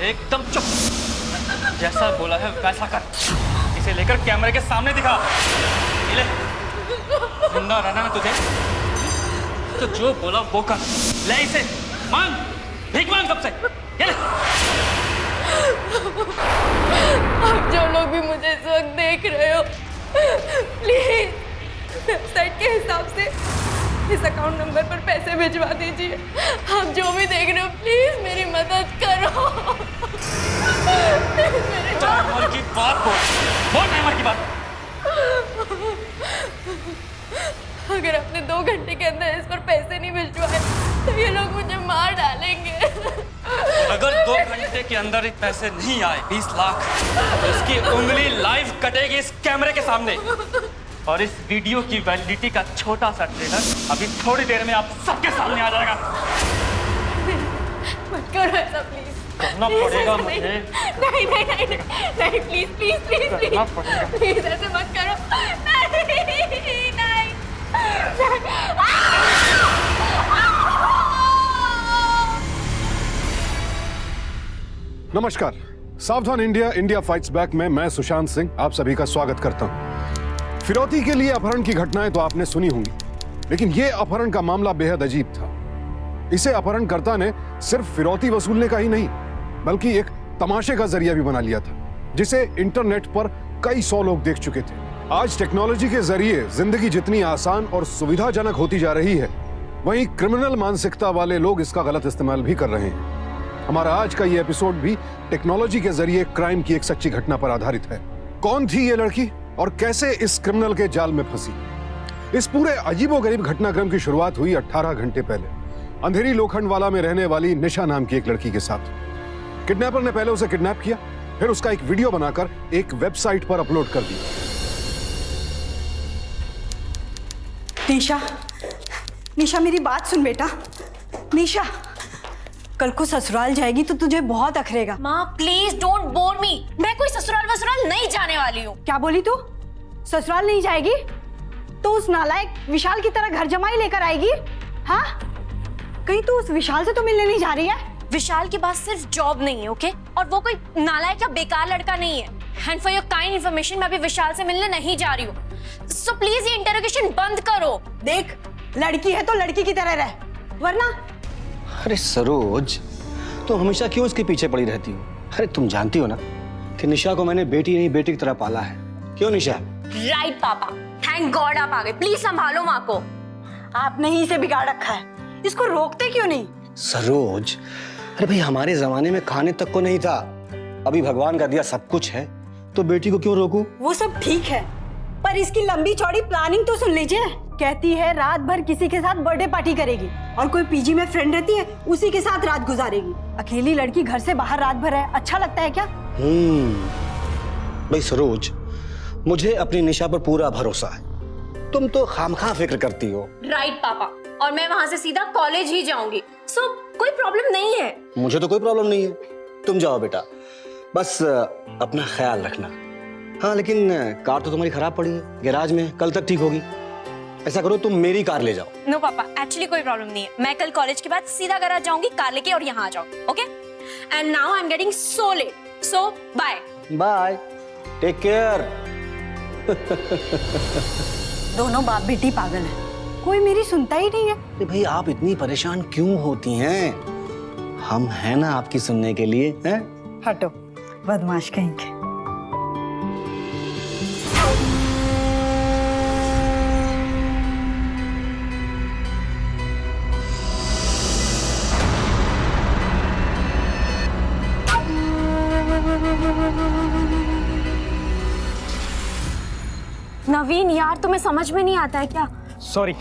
एकदम चुप। जैसा बोला है वैसा कर। इसे लेकर कैमरे के सामने दिखा। ये ले, जिंदा रहना ना तुझे तो जो बोला वो कर। ले इसे, मांग, भीख मांग सबसे। ये ले। आप जो लोग भी मुझे इस वक्त देख रहे हो, प्लीज वेबसाइट के हिसाब से इस अकाउंट नंबर पर पैसे भिजवा दीजिए। आप जो भी देख रहे हो प्लीज मेरी मदद करो। टाइमर की बात बोल टाइमर की बात। अगर आपने 2 घंटे के अंदर इस पर पैसे नहीं भिजवाए तो ये लोग मुझे मार डालेंगे। अगर 2 घंटे के अंदर ही पैसे नहीं आए 20 लाख, तो इसकी उंगली लाइव कटेगी इस कैमरे के सामने। और इस वीडियो की वैलिडिटी का छोटा सा ट्रेलर अभी थोड़ी देर में आप सबके सामने आ जाएगा। मत करो ऐसा प्लीज। करना पड़ेगा मुझे। नहीं नहीं नहीं नहीं प्लीज प्लीज प्लीज करना पड़ेगा। प्लीज ऐसे मत करो। नहीं नहीं। नमस्कार, सावधान इंडिया इंडिया फाइट्स बैक में मैं सुशांत सिंह आप सभी का स्वागत करता हूं। फिरौती के लिए अपहरण की घटनाएं तो आपने सुनी होंगी, लेकिन यह अपहरण का मामला बेहद अजीब था। इसे अपहरणकर्ता ने सिर्फ फिरौती वसूलने का ही नहीं, बल्कि एक तमाशे का जरिया भी बना लिया था, जिसे इंटरनेट पर कई 100 लोग देख चुके थे। आज टेक्नोलॉजी के जरिए जिंदगी जितनी आसान और सुविधाजनक होती जा रही है, वहीं क्रिमिनल मानसिकता वाले लोग इसका गलत इस्तेमाल भी कर रहे हैं। हमारा आज का ये एपिसोड भी टेक्नोलॉजी के जरिए क्राइम की एक सच्ची घटना पर आधारित है। कौन थी ये लड़की और कैसे इस क्रिमिनल के जाल में फंसी? इस पूरे अजीबोगरीब घटनाक्रम की शुरुआत हुई 18 घंटे पहले अंधेरी लोखंडवाला में रहने वाली निशा नाम की एक लड़की के साथ। किडनैपर ने पहले उसे किडनैप किया, फिर उसका एक वीडियो बनाकर एक वेबसाइट पर अपलोड कर दिया। निशा, निशा मेरी बात सुन बेटा। निशा, कल को ससुराल जाएगी तो तुझे बहुत अखरेगा। माँ प्लीज डोंट बोर मी। मैं कोई ससुराल नहीं जाने वाली हूँ। क्या बोली तू? ससुराल नहीं जाएगी तो उस नालायक विशाल की तरह घर जमाई लेकर आएगी? हाँ, कहीं तू उस विशाल से तो मिलने नहीं जा रही है? विशाल के पास सिर्फ जॉब नहीं है, ओके? और वो कोई नालायक या बेकार लड़का नहीं है। And for your kind information, मैं अभी विशाल से मिलने नहीं जा रही हूँ। सो प्लीज ये इंटरोगेशन बंद करो। देख, लड़की है तो लड़की की तरह रह, वरना। अरे सरोज, तुम हमेशा क्यों इसके पीछे पड़ी रहती हो? अरे तुम जानती हो ना कि निशा को मैंने बेटी नहीं बेटी की तरह पाला है। क्यों निशा? राइट पापा, थैंक गॉड आप आ गए। प्लीज संभालो माँ को। आपने ही इसे बिगाड़ रखा है, इसको रोकते क्यों नहीं? सरोज, अरे भाई हमारे जमाने में खाने तक को नहीं था, अभी भगवान का दिया सब कुछ है, तो बेटी को क्यों रोकूं? वो सब ठीक है, पर इसकी लंबी चौड़ी प्लानिंग तो सुन लीजिए। कहती है रात भर किसी के साथ बर्थडे पार्टी करेगी और कोई पीजी में फ्रेंड रहती है उसी के साथ रात गुजारेगी। अकेली लड़की घर से बाहर रात भर है, अच्छा लगता है क्या? भाई सरोज, मुझे अपनी निशा पर पूरा भरोसा है, तुम तो खामखा फिक्र करती हो। राइट पापा, और मैं वहां से सीधा कॉलेज ही जाऊंगी। सो कोई प्रॉब्लम नहीं है। मुझे तो कोई प्रॉब्लम नहीं है, तुम जाओ बेटा, बस अपना ख्याल रखना। हाँ लेकिन कार तो तुम्हारी खराब पड़ी है गैराज में, कल तक ठीक होगी। ऐसा करो तुम मेरी कार ले जाओ। नो पापा, एक्चुअली कोई प्रॉब्लम नहीं है। मैं कल कॉलेज के बाद सीधा गैराज जाऊंगी कार लेके और यहाँ आ जाओ, okay? And now I am getting so late, so bye bye, take care. दोनों बाप बेटी पागल है, कोई मेरी सुनता ही नहीं है। अरे भाई आप इतनी परेशान क्यों होती हैं? हम हैं ना आपकी सुनने के लिए, हैं? हटो, बदमाश कहीं के। नवीन यार, तुम्हें समझ में नहीं आता है क्या? सॉरी,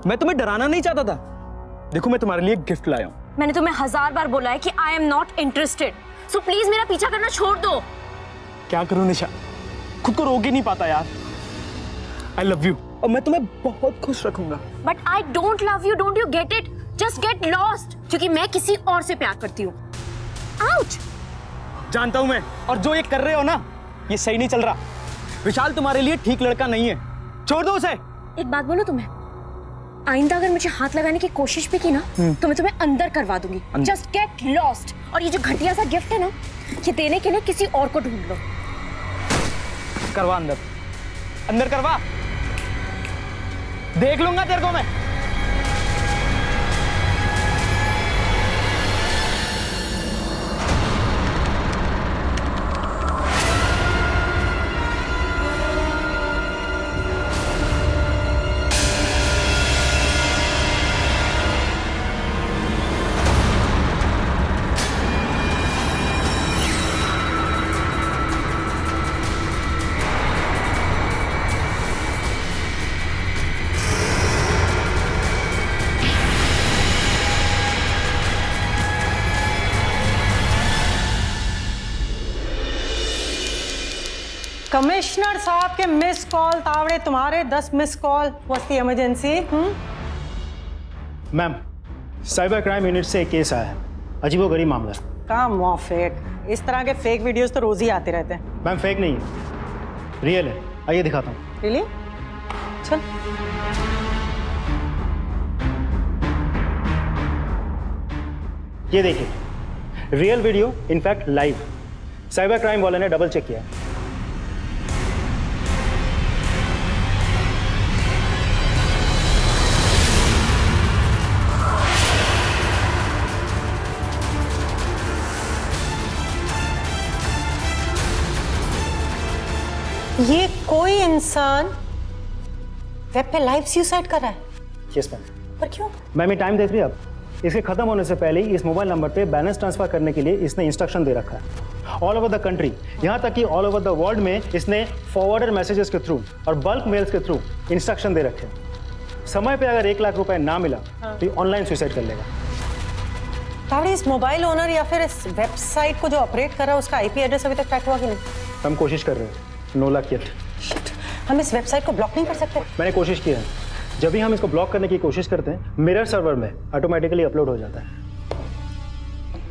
मैं तुम्हें डराना नहीं चाहता था। देखो मैं तुम्हारे लिए गिफ्ट लाया हूँ। मैंने तुम्हें 1000 बार बोला है कि I am not interested. So please मेरा पीछा करना छोड़ दो। क्या करूं निशा, खुद को रोक ही नहीं पाता यार। आई लव यू और मैं तुम्हें बहुत खुश रखूंगा। But I don't love you, don't you get it? Just get lost, क्योंकि मैं किसी और से प्यार करती हूँ। आउच! जानता हूं मैं, और जो ये कर रहे हो ना, ये सही नहीं चल रहा। विशाल तुम्हारे लिए ठीक लड़का नहीं है, छोड़ दो उसे। एक बात बोलूं तुम्हें, आइंदा अगर मुझे हाथ लगाने की कोशिश भी की ना तो मैं तुम्हें अंदर करवा दूंगी। Just get lost. और ये जो घटिया सा गिफ्ट है ना, ये देने के लिए किसी और को ढूंढ लो। करवा अंदर, अंदर करवा, देख लूंगा तेरे को मैं। कमिश्नर साहब के मिस कॉल तावड़े, तुम्हारे 10 miss call. What's the emergency? Ma'am, cyber crime unit से एक केस आया है, अजीबोगरीब मामला है। कम ऑफ इट, इस तरह के फेक वीडियोस तो रोज ही आते रहते हैं। मैम फेक नहीं है, रियल है, आइए दिखाता हूँ। रियली? चल। ये देखिए, real video, in fact live. Cyber crime वाले ने डबल चेक किया है। ये कोई इंसान वेब पे लाइव सुसाइड कर रहा है? Yes ma'am. पर क्यों? मैम ये टाइम देख रही है आप? इसके खत्म होने से पहले ही इस मोबाइल नंबर पे बैलेंस ट्रांसफर करने के लिए इसने इंस्ट्रक्शन दे रखा है। ऑल ओवर द कंट्री, यहाँ तक कि ऑल ओवर द वर्ल्ड में इसने फॉरवर्डर मैसेजेस के थ्रू और बल्क मेल्स के थ्रू इंस्ट्रक्शन दे रखे हैं। समय पे अगर 1 लाख रुपए ना मिला तो ये ऑनलाइन सुसाइड कर लेगा। तावड़े, इस मोबाइल ओनर या फिर इस वेबसाइट को जो ऑपरेट कर रहा है उसका आईपी एड्रेस अभी तक ट्रैक हुआ कि नहीं? हम कोशिश कर रहे हैं, नो लक येट। हम इस वेबसाइट को ब्लॉक नहीं कर सकते? मैंने कोशिश की है। जब भी हम इसको ब्लॉक करने की कोशिश करते हैं, मिरर सर्वर में ऑटोमेटिकली अपलोड हो जाता है।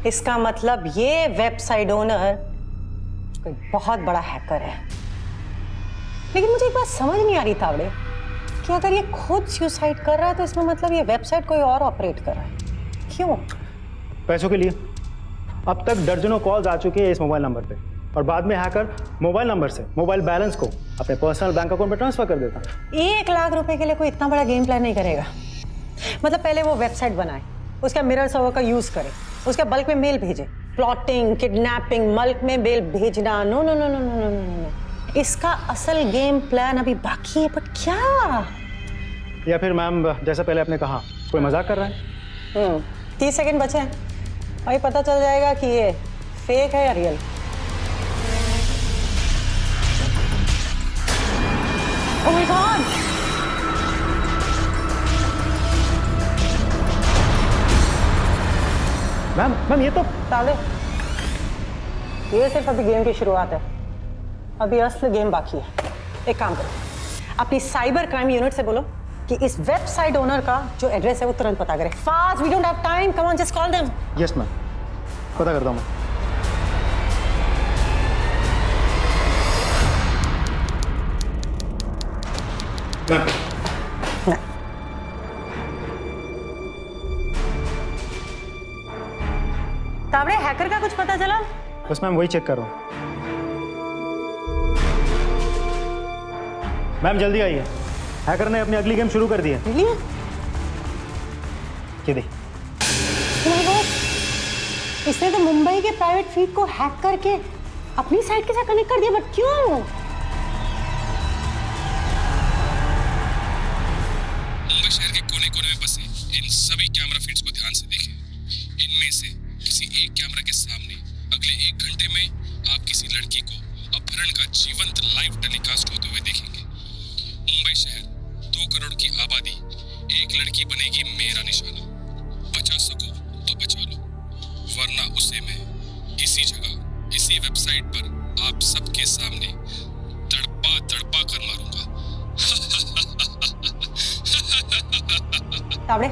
इसका मतलब ये वेबसाइट ओनर कोई बहुत बड़ा हैकर है। लेकिन मुझे एक बात समझ नहीं आ रही तावड़े कि अगर ये खुद सुसाइड कर रहा है तो इसमें मतलब ये वेबसाइट कोई और ऑपरेट कर रहा है। क्यों? पैसों के लिए। अब तक दर्जनों कॉल्स आ चुके हैं इस मोबाइल नंबर पे, और बाद में हैकर मोबाइल नंबर से मोबाइल बैलेंस को अपने पर्सनल बैंक अकाउंट में ट्रांसफर कर देता। 1 लाख रुपए के लिए कोई इतना बड़ा गेम प्लान नहीं करेगा। मतलब पहले वो वेबसाइट बनाए, उसका मिरर सर्वर का यूज करे, उसके बल्क में मेल भेजे। प्लॉटिंग, किडनैपिंग, बल्क में मेल भेजना, no no no no no no no. इसका असल गेम प्लान अभी बाकी है। बट क्या? या फिर मैम जैसा पहले आपने कहा, कोई मजाक कर रहा है? 30 सेकंड बचे हैं, वही पता चल जाएगा कि ये फेक है या real. Oh my God! Ma'am ये तो तावड़े, ये सिर्फ अभी गेम की शुरुआत है, अभी असली गेम बाकी है। एक काम करो, अपनी साइबर क्राइम यूनिट से बोलो कि इस वेबसाइट ओनर का जो एड्रेस है वो तुरंत पता करे। Fast, we don't have time, come on, just call them. Yes ma'am, पता करता हूँ मैं। तावड़े, हैकर का कुछ पता चला? बस मैम वही चेक कर रहा हूँ। मैम जल्दी आइए, हैकर ने अपनी अगली गेम शुरू कर दी है। Really? ये देखिए। Oh my God! इसने तो मुंबई के प्राइवेट फीड को हैक करके अपनी साइट के साथ कनेक्ट कर दिया। बट क्यों? मुंबई शहर के कोने-कोने में बसे इन सभी कैमरा फीड्स को ध्यान से देखें। इनमें से किसी एक कैमरा के सामने अगले 1 घंटे में आप किसी लड़की को अपहरण का जीवंत लाइव टेलीकास्ट होते हुए देखेंगे। मुंबई शहर 2 करोड़ की आबादी, एक लड़की बनेगी मेरा निशाना। बचा सको तो बचा लो, वरना उसे मैं इसी जगह, इसी वेबसाइट पर आप सबके सामने तड़पा तड़पा कर मारूंगा। तावड़े,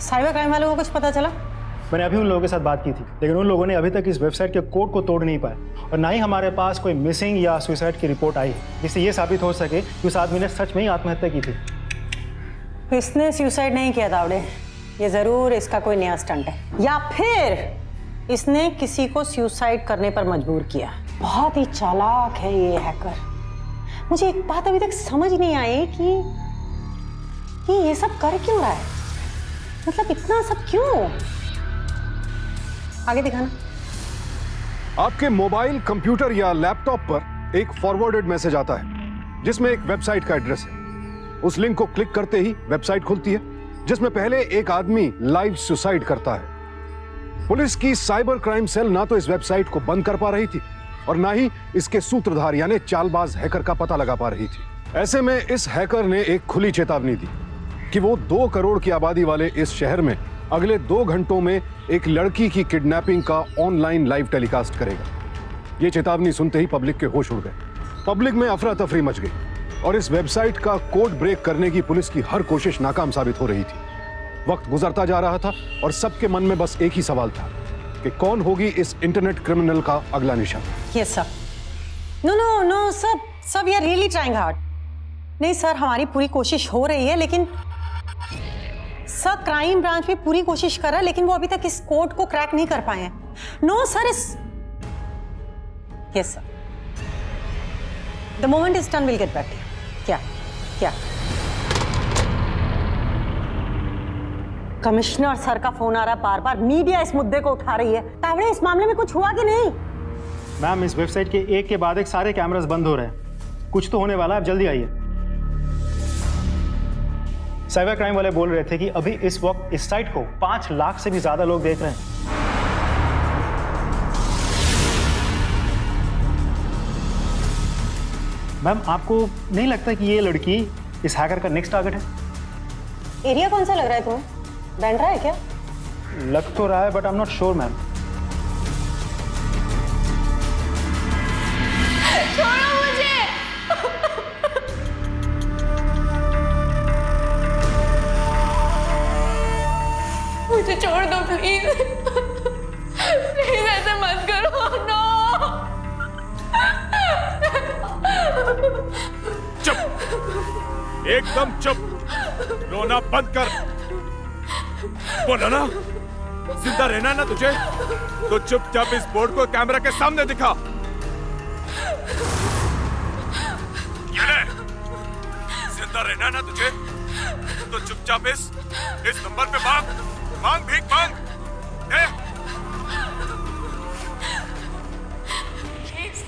साइबर क्राइम वालों को कुछ पता चला? मैंने अभी उन लोगों के साथ बात की थी, लेकिन उन लोगों ने अभी तक इस वेबसाइट के कोड को तोड़ नहीं पाए, और ना ही हमारे पास कोई मिसिंग या सुसाइड की रिपोर्ट आई जिससे ये साबित हो सके कि उस आदमी ने सच में ही आत्महत्या की थी। इसने सुसाइड नहीं किया तावड़े, ये जरूर इसका कोई नया स्टंट है, या फिर इसने किसी को सुसाइड करने पर मजबूर किया। बहुत ही चालाक है ये हैकर। मुझे एक बात अभी तक समझ नहीं आई कि ये सब कर क्यों रहा है, मतलब इतना सब क्यों? आगे दिखाना। आपके मोबाइल, कंप्यूटर या लैपटॉप पर एक फॉरवर्डेड मैसेज आता है जिसमें एक वेबसाइट का एड्रेस है। उस लिंक को क्लिक करते ही वेबसाइट खुलती है जिसमें पहले एक आदमी लाइव सुसाइड करता है। पुलिस की साइबर क्राइम सेल ना तो इस वेबसाइट को बंद कर पा रही थी और ना ही इसके सूत्रधार यानी चालबाज हैकर का पता लगा पा रही थी। ऐसे में इस हैकर ने एक खुली चेतावनी दी कि वो 2 करोड़ की आबादी वाले इस शहर में अगले 2 घंटों में एक लड़की की किडनैपिंग का ऑनलाइन लाइव टेलीकास्ट करेगा। ये चेतावनी सुनते ही पब्लिक के होश उड़ गए। पब्लिक में अफरा तफरी मच गई और इस वेबसाइट का कोड ब्रेक करने की पुलिस की हर कोशिश नाकाम साबित हो रही थी। वक्त गुजरता जा रहा था और सबके मन में बस एक ही सवाल था कि कौन होगी इस इंटरनेट क्रिमिनल का अगला निशान। Yes sir. No sir, we are really trying hard. नहीं सर, हमारी पूरी कोशिश हो रही है, लेकिन सर क्राइम ब्रांच भी पूरी कोशिश कर रहा है, लेकिन वो अभी तक इस कोड को क्रैक नहीं कर पाए हैं। No sir, yes sir, the moment is done, will get back. क्या कमिश्नर सर का फोन आ रहा है बार बार, मीडिया इस मुद्दे को उठा रही है। तावड़े, इस मामले में कुछ हुआ कि नहीं? मैम, इस वेबसाइट के एक के बाद एक सारे कैमरास बंद हो रहे हैं, कुछ तो होने वाला है, आप जल्दी आइए। साइबर क्राइम वाले बोल रहे थे कि अभी इस वक्त इस साइट को 5 लाख से भी ज्यादा लोग देख रहे हैं। मैम, आपको नहीं लगता कि ये लड़की इस हैकर का नेक्स्ट टारगेट है? एरिया कौन सा लग रहा है तुम्हें? बैंड्रा है क्या? लग तो रहा है, but I am not sure ma'am. छोड़ो मुझे। मुझे छोड़ दो प्लीज, प्लीज ऐसे मत करो। नो, चुप, एकदम चुप, रोना बंद कर। बोला ना, जिंदा रहना ना तुझे, तो चुपचाप इस बोर्ड को कैमरा के सामने दिखा। ये ले, जिंदा रहना ना तुझे, तो चुपचाप इस नंबर पे मांग भीख मांग। प्लीज,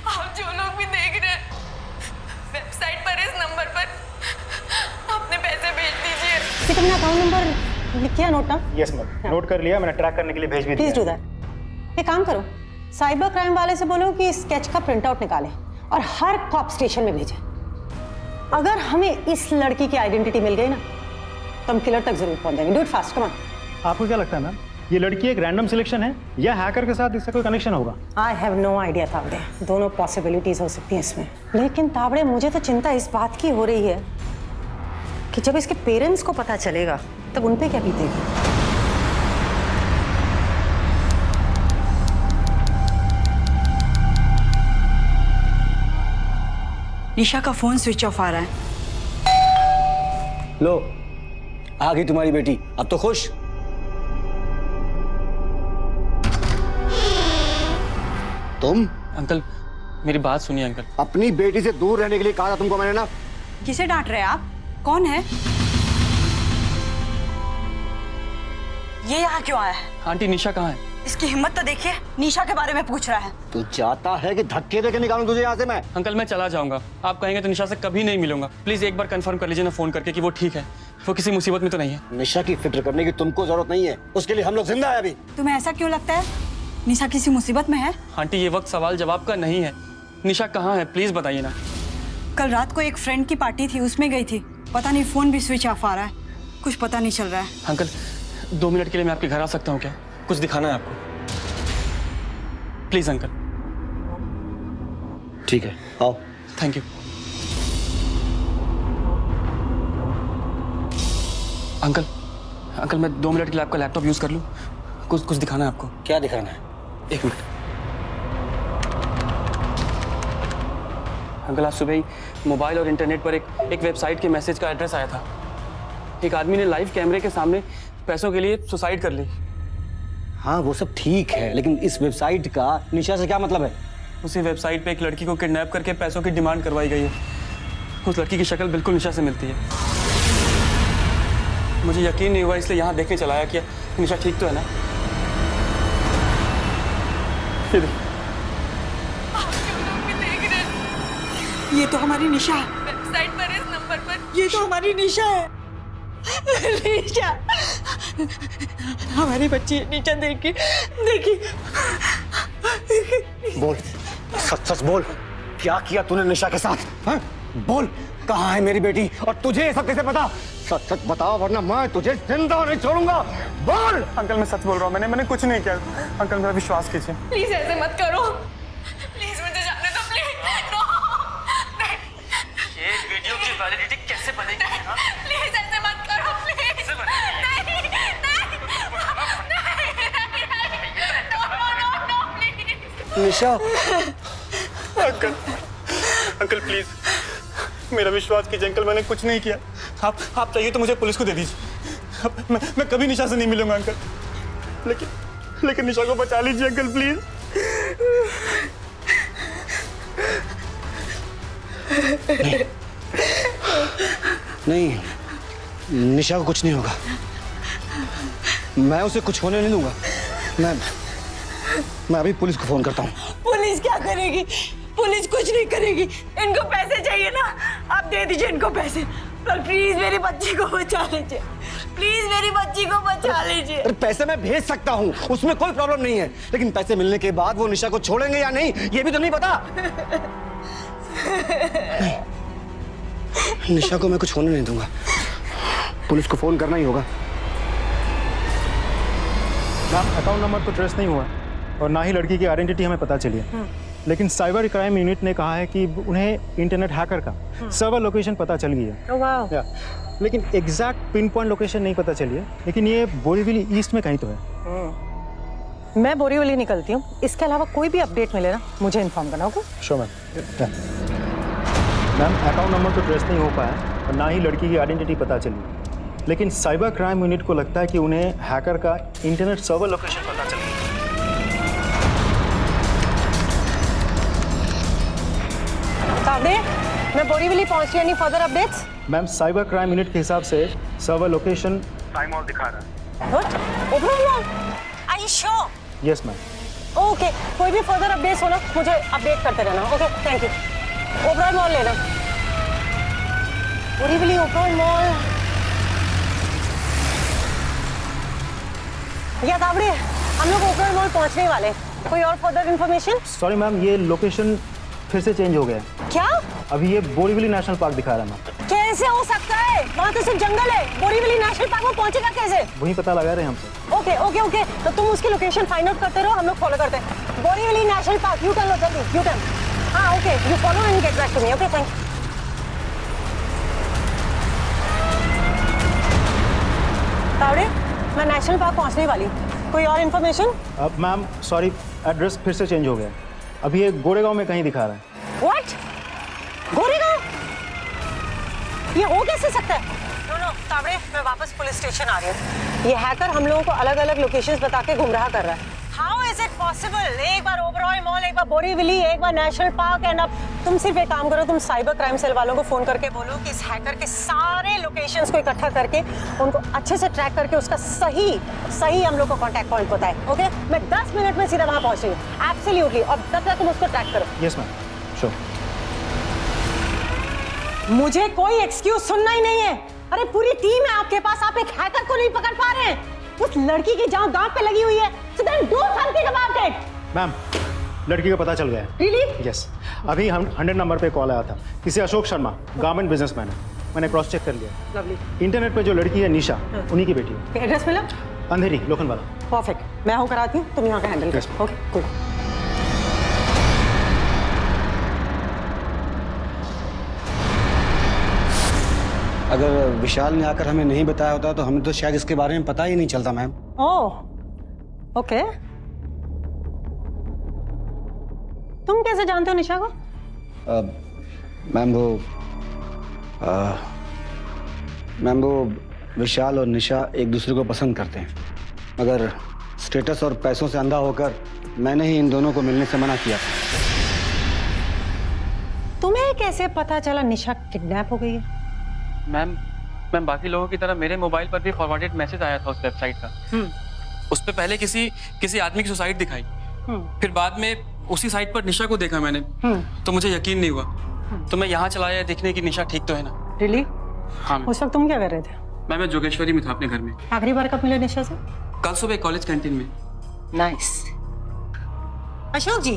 आप जो लोग भी देख रहे हैं, वेबसाइट पर इस नंबर पर अपने पैसे भेज दीजिए। कि तुमने अकाउंट नंबर लिख किया नोट ना? यस मैम, नोट कर लिया मैंने, ट्रैक करने के लिए भेज भी दिया। Please do that. एक काम करो, साइबर क्राइम वाले से बोलो कि स्केच का प्रिंट आउट निकालें और हर कॉप स्टेशन में भेजें। अगर हमें इस लड़की की आइडेंटिटी मिल गई ना, तो हम किलर तक जरूर पहुंच जाएंगे। Do it fast, come on. आपको क्या लगता है मैम, ये लड़की एक रैंडम सिलेक्शन है या हैकर के साथ इसका कोई कनेक्शन होगा? I have no idea Tawde, दोनों पॉसिबिलिटीज हो सकती हैं इसमें। लेकिन तावड़े, मुझे तो चिंता इस बात की हो रही है कि जब इसके पेरेंट्स को पता चलेगा तब उन पे क्या बीतेगी। निशा का फोन स्विच ऑफ आ रहा है। लो, आ गई तुम्हारी बेटी, अब तो खुश? तुम? अंकल, मेरी बात सुनिए अंकल। अपनी बेटी से दूर रहने के लिए कहा था तुमको मैंने ना। किसे डांट रहे हैं आप? कौन है ये? यहाँ क्यों आया है? आंटी, निशा कहाँ है? इसकी हिम्मत तो देखिए, निशा के बारे में पूछ रहा है। तू चाहता है कि धक्के देके निकालूं तुझे यहाँ से मैं? अंकल, मैं चला जाऊंगा, आप कहेंगे तो निशा से कभी नहीं मिलूंगा। प्लीज एक बार कंफर्म कर लीजिए ना फोन करके कि वो ठीक है, वो किसी मुसीबत में तो नहीं है। निशा की फिक्र करने की तुमको जरूरत नहीं है, उसके लिए हम लोग जिंदा है अभी। तुम्हें ऐसा क्यों लगता है? निशा किसी मुसीबत में है? आंटी, ये वक्त सवाल जवाब का नहीं है। निशा कहाँ है, प्लीज बताइए ना। कल रात को एक फ्रेंड की पार्टी थी, उसमें गई थी। पता नहीं फोन भी स्विच ऑफ आ रहा है, कुछ पता नहीं चल रहा है। अंकल, 2 मिनट के लिए मैं आपके घर आ सकता हूँ क्या? कुछ दिखाना है आपको, प्लीज अंकल। ठीक है, आओ। Thank you uncle. अंकल, मैं 2 मिनट के लिए आपका लैपटॉप यूज कर लूँ? कुछ दिखाना है आपको। क्या दिखाना है? 1 मिनट। अंकल, आज सुबह ही मोबाइल और इंटरनेट पर एक वेबसाइट के मैसेज का एड्रेस आया था। एक आदमी ने लाइव कैमरे के सामने पैसों के लिए सुसाइड कर ली। हाँ वो सब ठीक है, लेकिन इस वेबसाइट का निशा से क्या मतलब है? उसी वेबसाइट पे एक लड़की को किडनैप करके पैसों की डिमांड करवाई गई है। उस लड़की की शक्ल बिल्कुल निशा से मिलती है। मुझे यकीन नहीं हुआ, इसलिए यहाँ देखने चला आया कि निशा ठीक तो है ना। ये देख। आप जो लोग भी देख रहे हैं, ये तो हमारी निशा है, वेबसाइट पर इस नंबर पर ये तो हमारी निशा है। निशा, हमारी बच्ची है, निशा देखी देखी। बोल, सच सच बोल, क्या किया तूने निशा के साथ? हाँ? बोल, कहाँ है मेरी बेटी और तुझे ये सब कैसे पता? सच सच बताओ वरना मैं तुझे जिंदा नहीं छोड़ूंगा। बोल। अंकल मैं सच बोल रहा हूँ, मैंने कुछ नहीं किया। अंकल मेरा विश्वास कीजिए। प्लीज ऐसे मत करो, प्लीज मुझे जाने दो, प्लीज। नो, ये वीडियो की वैलिडिटी कैसे बनेगी? प्लीज ऐसे मत करो, प्लीज। नहीं, नहीं, निशा, अंकल प्लीज मेरा विश्वास कीजिए। अंकल मैंने कुछ नहीं किया। आप चाहिए तो मुझे पुलिस को दे दीजिए। मैं कभी निशा से नहीं मिलूंगा अंकल, लेकिन निशा को बचा लीजिए अंकल प्लीज। नहीं, निशा को कुछ नहीं होगा। मैं उसे कुछ होने नहीं दूंगा। मैं अभी पुलिस को फोन करता हूँ। पुलिस क्या करेगी? पुलिस कुछ नहीं करेगी। इनको पैसे चाहिए ना, आप दे दीजिए इनको पैसे। पर प्लीज मेरी बच्ची को बचा लीजिए, प्लीज मेरी बच्ची को बचा लीजिए। अरे पैसे मैं भेज सकता हूँ, उसमें कोई प्रॉब्लम नहीं है, लेकिन पैसे मिलने के बाद वो निशा को छोड़ेंगे या नहीं ये भी तो नहीं पता। नहीं, निशा को मैं कुछ होने नहीं दूंगा। पुलिस को फोन करना ही होगा। मैम अकाउंट नंबर तो ट्रेस नहीं हुआ और ना ही लड़की की आइडेंटिटी हमें पता चली है, लेकिन साइबर क्राइम यूनिट ने कहा है कि उन्हें इंटरनेट हैकर का सर्वर लोकेशन पता चल गई है। वाह। या, लेकिन एग्जैक्ट पिन पॉइंट लोकेशन नहीं पता चली है, लेकिन ये बोरीवली ईस्ट में कहीं तो है। मैं बोरीवली निकलती हूँ, इसके अलावा कोई भी अपडेट मिले ना मुझे इन्फॉर्म करना। Okay sure ma'am. Ma'am account number तो ट्रेस नहीं हो पाया और ना ही लड़की की आइडेंटिटी पता चली, लेकिन साइबर क्राइम यूनिट को लगता है कि उन्हें हैकर का इंटरनेट सर्वर लोकेशन पता चल गया। ताबड़े, मैं बोरीवली पहुंच रही। Any further updates? Ma'am cyber crime unit के हिसाब से सर्वर लोकेशन टाइम आउट दिखा रहा है। What? Overall? Are you sure? Yes ma'am. Okay, कोई भी फर्दर अपडेट्स हो ना मुझे अपडेट करते रहना। Okay thank you. Oberoi mall लेना, बोरीवली ओबरॉय मॉल। या ताबड़े, हम लोग ओबरॉय मॉल पहुंचने वाले हैं। कोई और फर्दर इन्फॉर्मेशन? सॉरी मैम, ये लोकेशन फिर से चेंज हो गया है। क्या? अभी ये बोरीवली नेशनल पार्क दिखा रहा है मैम। कैसे हो सकता है? वहाँ तो सिर्फ जंगल है। बोरीवली नेशनल पार्क में पहुंचेगा कैसे? वही पता लगा रहे हैं हमसे। ओके ओके ओके, तो तुम उसकी लोकेशन फाइंड आउट करते रहो, हम लोग फॉलो करते हैं। Borivali national park, U turn लो जल्दी, यू टर्न। हाँ okay, you follow and get back to me. Okay thank you. Tawde, मैं नेशनल पार्क पहुंचने वाली हूँ। कोई और इन्फॉर्मेशन? अब मैम सॉरी, एड्रेस फिर से चेंज हो गया है। अभी ये गोरेगांव में कहीं दिखा रहा है। व्हाट? गोरेगांव? ये हो कैसे सकता है? नो तावड़े, मैं वापस पुलिस स्टेशन आ रही हूँ। ये हैकर हम लोगों को अलग अलग लोकेशंस बता के गुमराह कर रहा है। How is it possible? एक बार ओबरॉय मॉल, एक बार बोरीवली, एक बार नेशनल पार्क, एंड अब तुम सिर्फ एक काम करो, तुम साइबर क्राइम सेल वालों को फोन करके बोलो कि इस हैकर के सारे लोकेशंस को इकट्ठा करके उनको अच्छे से ट्रैक करके उसका सही हम लोग को कॉन्टैक्ट पॉइंट बताए। ओके, मैं 10 मिनट में सीधा वहां पहुंच रही हूँ। एब्सोल्युटली, और तब तक तुम उसको ट्रैक करो। Yes ma'am, sure. मुझे कोई एक्सक्यूज सुनना ही नहीं है। अरे पूरी टीम है आपके पास, आप एक हैकर को नहीं पकड़ पा रहे हैं। उस लड़की की जान दांव पे लगी हुई है। So then do something about it. Ma'am लड़की का पता चल गया है। Really? यस, अभी हम 100 नंबर पे कॉल आया था। किसी अशोक शर्मा, गारमेंट बिजनेसमैन है। मैंने क्रॉस चेक कर लिया। Lovely. इंटरनेट पे जो लड़की है निशा, उन्हीं की बेटी है। एड्रेस मिला? अंधेरी लोखंडवाला। परफेक्ट, मैं हूँ कराती हूँ, तुम यहाँ का हैंडल Yes, करो। Okay good. अगर विशाल ने आकर हमें नहीं बताया होता तो हमें तो शायद इसके बारे में पता ही नहीं चलता मैम। ओह ओके, तुम कैसे जानते हो निशा को? मैम वो विशाल और निशा एक दूसरे को पसंद करते हैं, मगर स्टेटस और पैसों से अंधा होकर मैंने ही इन दोनों को मिलने से मना किया था। तुम्हें कैसे पता चला निशा किडनैप हो गई है? मैम बाकी लोगों की तरह मेरे मोबाइल पर भी फॉरवर्डेड मैसेज आया था उस वेबसाइट का। उस पे पहले किसी आदमी की सुसाइड दिखाई, फिर बाद में उसी साइट पर निशा को देखा मैंने, तो मुझे यकीन नहीं हुआ, तो मैं यहाँ चला आया देखने की निशा ठीक तो है ना। रियली? हाँ। उस वक्त तुम क्या कर रहे थे? मैं जोगेश्वरी में था अपने घर में। आखिरी बार कब मिले निशा से? कल सुबह कॉलेज कैंटीन में। नाइस। अशोक जी,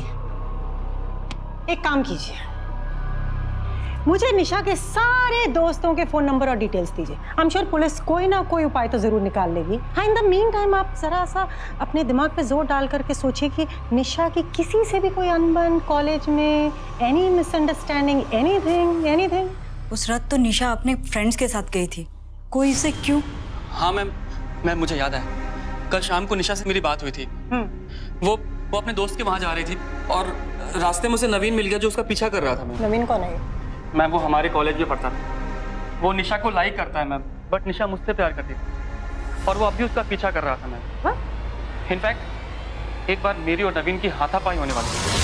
एक काम कीजिए, मुझे निशा के सारे दोस्तों के फोन नंबर और डिटेल्स दीजिए। आई एम श्योर पुलिस कोई ना कोई उपाय तो जरूर निकाल लेगी। हाँ, इन द मीन टाइम आप जरा सा अपने दिमाग पे जोर डाल करके सोचिए कि निशा की किसी से भी कोई अनबन, कॉलेज में एनी मिसअंडरस्टैंडिंग, एनीथिंग। उस रात तो निशा अपने फ्रेंड्स के साथ गई थी, कोई इसे क्यों? हाँ मैम मुझे याद है, कल शाम को निशा से मेरी बात हुई थी। वो अपने दोस्त के वहाँ जा रही थी और रास्ते में उसे नवीन मिल गया जो उसका पीछा कर रहा था। मैम नवीन कौन है? मैम वो हमारे कॉलेज में पढ़ता था। वो निशा को लाइक करता है मैम, बट निशा मुझसे प्यार करती थी और वो अभी उसका पीछा कर रहा था मैम। इनफैक्ट एक बार मेरी और नवीन की हाथापाई होने वाली थी।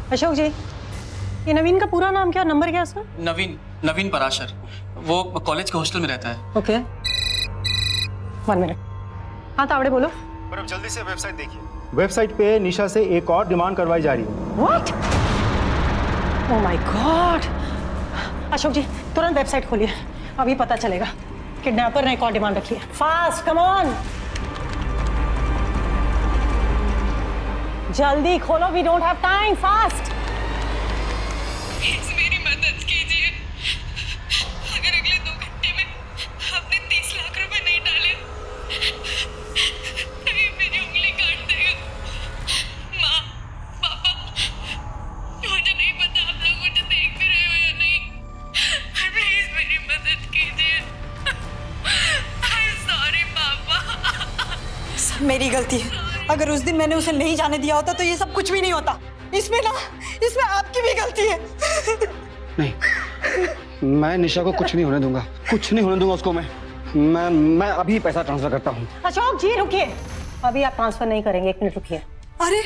अशोक जी, ये नवीन का पूरा नाम क्या, नंबर क्या है उसका? नवीन पराशर। वो कॉलेज के हॉस्टल में रहता है। Okay, 1 minute. हाँ तावड़े बोलो। पर अब जल्दी से वेबसाइट देखिए। वेबसाइट पे निशा से एक और डिमांड करवाई जा रही है। What? Oh my god! Ashok ji तुरंत वेबसाइट खोलिए, अभी पता चलेगा। किडनैपर ने एक और डिमांड रखी है। फास्ट, कम ऑन, जल्दी खोलो, we don't have time, fast. Please मेरी मदद कीजिए। अगर अगले 2 घंटे में आपने 30 लाख रुपए नहीं डाले तो ये मेरी उंगली काट देगा। माँ, पापा, मुझे नहीं पता आप लोग मुझे देख भी रहे हो या नहीं, पर प्लीज मेरी मदद कीजिए। आई एम सॉरी पापा। सब मेरी गलती है। अगर उस दिन मैंने उसे नहीं जाने दिया होता तो ये सब कुछ भी नहीं होता। इसमें आपकी भी गलती है। नहीं, मैं निशा को कुछ नहीं होने दूंगा, कुछ नहीं होने दूंगा उसको। मैं अभी पैसा ट्रांसफर करता हूँ। अशोक जी रुकिए, अभी आप ट्रांसफर नहीं करेंगे, 1 मिनट रुकिए। अरे,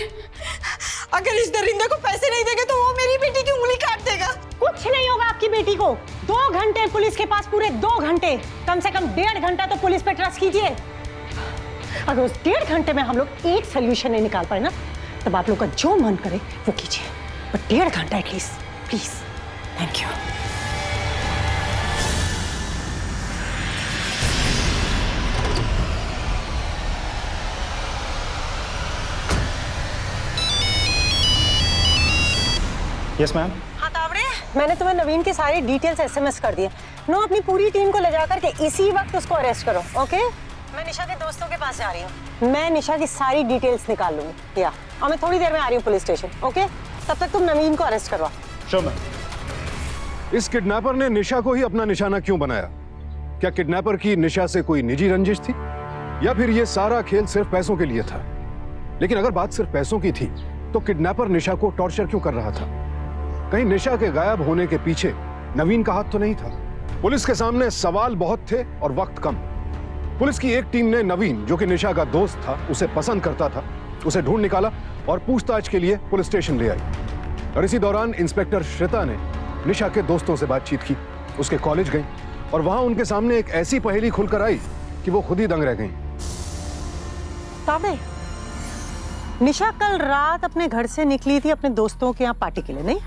अगर इस दरिंदे को पैसे नहीं देंगे तो वो मेरी बेटी की उंगली काट देगा। कुछ नहीं होगा आपकी बेटी को। 2 घंटे पुलिस के पास, पूरे 2 घंटे, कम से कम 1.5 घंटा तो पुलिस पे ट्रस्ट कीजिए। अगर उस 1.5 घंटे में हम लोग एक सोल्यूशन नहीं निकाल पाए ना, तब आप लोग का जो मन करे वो कीजिए, बट 1.5 घंटा at least, please. Thank you. Yes ma'am. हाँ तावड़े, मैंने तुम्हें नवीन की सारी डिटेल्स SMS कर दिए। नो, अपनी पूरी टीम को ले जाकर के इसी वक्त उसको अरेस्ट करो। ओके, मैं निशा के दोस्तों के पास जा रही हूँ। मैं निशा की सारी डिटेल्स निकाल लूंगी, और मैं थोड़ी देर में आ रही हूँ पुलिस स्टेशन। ओके, तब तक तुम नवीन को अरेस्ट करवा। Sure ma'am. इस किडनैपर ने निशा को ही अपना निशाना क्यों बनाया? क्या किडनैपर की निशा से कोई निजी रंजिश थी, या फिर ये सारा खेल सिर्फ पैसों के लिए था? लेकिन अगर बात सिर्फ पैसों की थी तो किडनैपर निशा को टॉर्चर क्यों कर रहा था? कहीं निशा के गायब होने के पीछे नवीन का हाथ तो नहीं था? पुलिस के सामने सवाल बहुत थे और वक्त कम। पुलिस की एक टीम ने नवीन, जो कि निशा का दोस्त था, उसे पसंद करता था, उसे ढूंढ निकाला और पूछताछ के लिए पुलिस स्टेशन ले आई। और इसी दौरान इंस्पेक्टर श्वेता ने निशा के दोस्तों से बातचीत की, उसके कॉलेज गई और वहां उनके सामने एक ऐसी पहेली खुलकर आई कि वो खुद ही दंग रह गई। ताबे, निशा कल रात अपने घर से निकली थी अपने दोस्तों के यहाँ पार्टी के लिए, नहीं?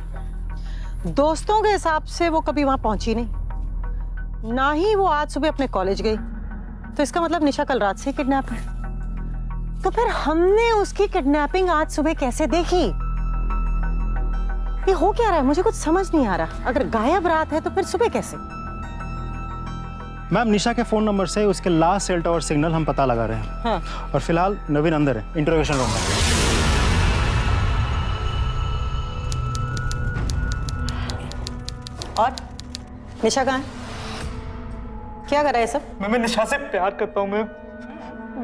दोस्तों के हिसाब से वो कभी वहां पहुंची नहीं, ना ही वो आज सुबह अपने कॉलेज गई। तो इसका मतलब निशा कल रात से किडनैप है। तो फिर हमने उसकी किडनैपिंग आज सुबह कैसे देखी? ये हो क्या रहा है, मुझे कुछ समझ नहीं आ रहा। अगर गायब रात है तो फिर सुबह कैसे? मैम निशा के फोन नंबर से उसके लास्ट सेल टावर सिग्नल हम पता लगा रहे हैं। हाँ। और फिलहाल नवीन अंदर है इंटरोगेशन रूम में। और निशा कहाँ है? क्या कर रहा है सब? मैं निशा से प्यार करता हूँ मैम,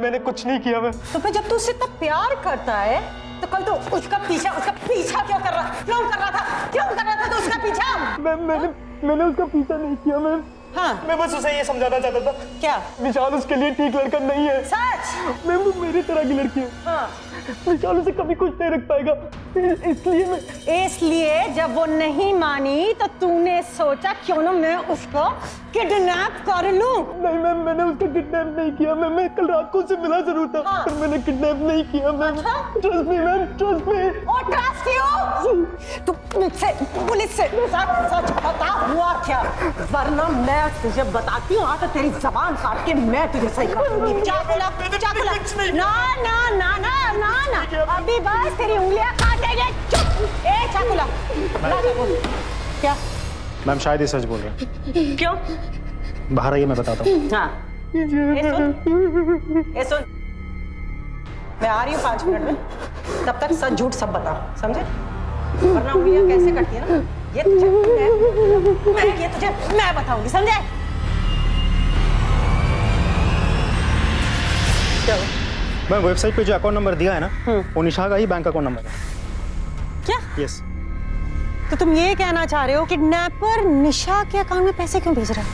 मैंने कुछ नहीं किया मैम। तो फिर जब तू उससे इतना प्यार करता है तो कल तो उसका पीछा क्यों कर रहा था तो उसका पीछा? मैम मैंने उसका पीछा नहीं किया मैम। हाँ। मैं बस उसे ये समझाना चाहता था। क्या? विशाल उसके लिए ठीक लड़का नहीं है। सच? मैम वो मेरी तरह की लड़की है। हाँ। विशाल उसे कभी कुछ नहीं रख पाएगा, इसलिए जब वो नहीं मानी तो तूने सोचा क्यों ना मैं उसको किडनैप कर लूं? नहीं मैम, मैंने उसको किडनैप नहीं किया मैम। मैं कल रात को उससे मिला जरूर था। हाँ। पर मैंने किडनैप नहीं किया ma'am. Trust me ma'am, trust me. और ट्रस्ट यू? तू मुझसे पुलिस से सच बता हुआ क्या, वरना मैं तुझे बताती हूँ। तो तेरी जबान काट के मैं तुझे सही कर दूंगी। चाकुला ना अभी बस तेरी उंगलियां काटेंगे। चुप। ए चाकुला ला चाकू। क्या? मैम शायद ये सच बोल रहे हैं। क्यों? बाहर आइए मैं बताता हूँ। हाँ। ए सुन, मैं आ रही हूँ 5 मिनट में। तब तक सच झूठ सब बता, समझे? वरना उंगलियां कैसे कटती है ना, ये तुझे मैं बताऊंगी, समझे? क्या? मैं वेबसाइट पे जो अकाउंट नंबर दिया है ना, वो निशा का ही बैंक अकाउंट नंबर है। क्या? यस। तो तुम ये कहना चाह रहे हो किडनैपर निशा के अकाउंट में पैसे क्यों भेज रहा है?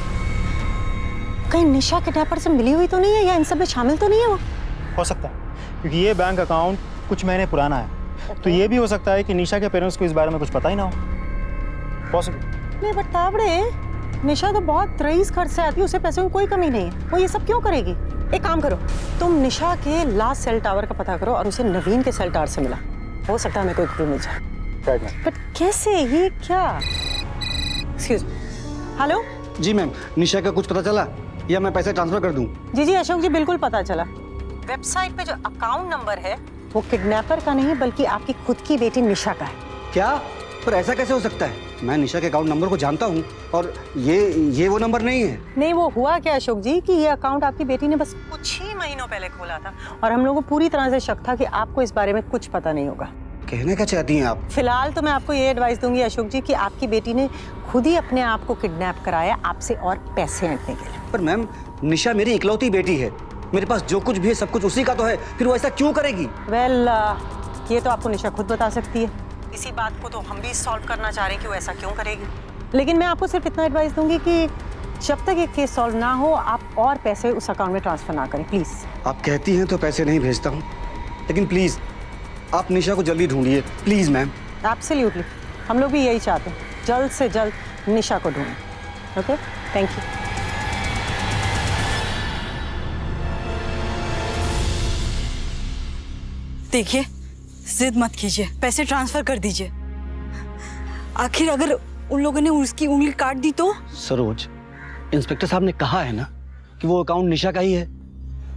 कहीं निशा किडनैपर से मिली हुई तो नहीं है या इन सब में शामिल तो नहीं है वो? हो सकता है, क्योंकि ये बैंक अकाउंट कुछ महीने पुराना है। तो ये भी हो सकता है कि निशा के पेरेंट्स को इस बारे में कुछ पता ही ना हो। पॉसिबल। नहीं बट तावड़े, निशा तो बहुत रईस घर से आती है, उसे पैसों की कोई कमी नहीं है। वो ये सब क्यों करेगी? एक काम करो, तुम निशा के लास्ट सेल टावर का पता करो और उसे नवीन के सेल टावर से मिला। हो सकता है हमें कोई क्लू मिल जाए। बट कैसे? ये क्या? Excuse me. हेलो जी मैम, निशा का कुछ पता चला या मैं पैसे ट्रांसफर कर दूं? जी अशोक जी, बिल्कुल पता चला। वेबसाइट पे जो अकाउंट नंबर है वो किडनैपर का नहीं बल्कि आपकी खुद की बेटी निशा का है। क्या? पर ऐसा कैसे हो सकता है? मैं निशा के अकाउंट नंबर को जानता हूँ और ये वो नंबर नहीं है। नहीं, वो हुआ क्या अशोक जी कि ये अकाउंट आपकी बेटी ने बस कुछ ही महीनों पहले खोला था और हम लोगों को पूरी तरह से शक था कि आपको इस बारे में कुछ पता नहीं होगा। कहना क्या चाहती हैं आप? फिलहाल तो मैं आपको ये एडवाइस दूंगी अशोक जी कि आपकी बेटी ने खुद ही अपने आप को किडनैप कराया आपसे और पैसे ऐंठने के लिए। पर मैम, निशा मेरी इकलौती बेटी है। मेरे पास जो कुछ भी है सब कुछ उसी का तो है, फिर वो ऐसा क्यों करेगी? वेल, ये तो आपको निशा खुद बता सकती है। इसी बात को तो हम भी सॉल्व करना चाह रहे हैं कि वो ऐसा क्यों करेगी। लेकिन मैं आपको सिर्फ इतना एडवाइस दूंगी कि जब तक ये केस सॉल्व ना हो आप और पैसे उस अकाउंट में ट्रांसफर ना करें, प्लीज। आप कहती हैं तो पैसे नहीं भेजता हूँ, लेकिन प्लीज आप निशा को जल्दी ढूंढिए, प्लीज मैम। एब्सोल्युटली, हम लोग भी यही चाहते हैं, जल्द से जल्द निशा को ढूंढें। Okay, thank you. देखिए, जिद मत कीजिए, पैसे ट्रांसफर कर दीजिए। आखिर अगर उन लोगों ने उसकी उंगली काट दी तो? सरोज, इंस्पेक्टर साहब ने कहा है ना कि वो अकाउंट निशा का ही है।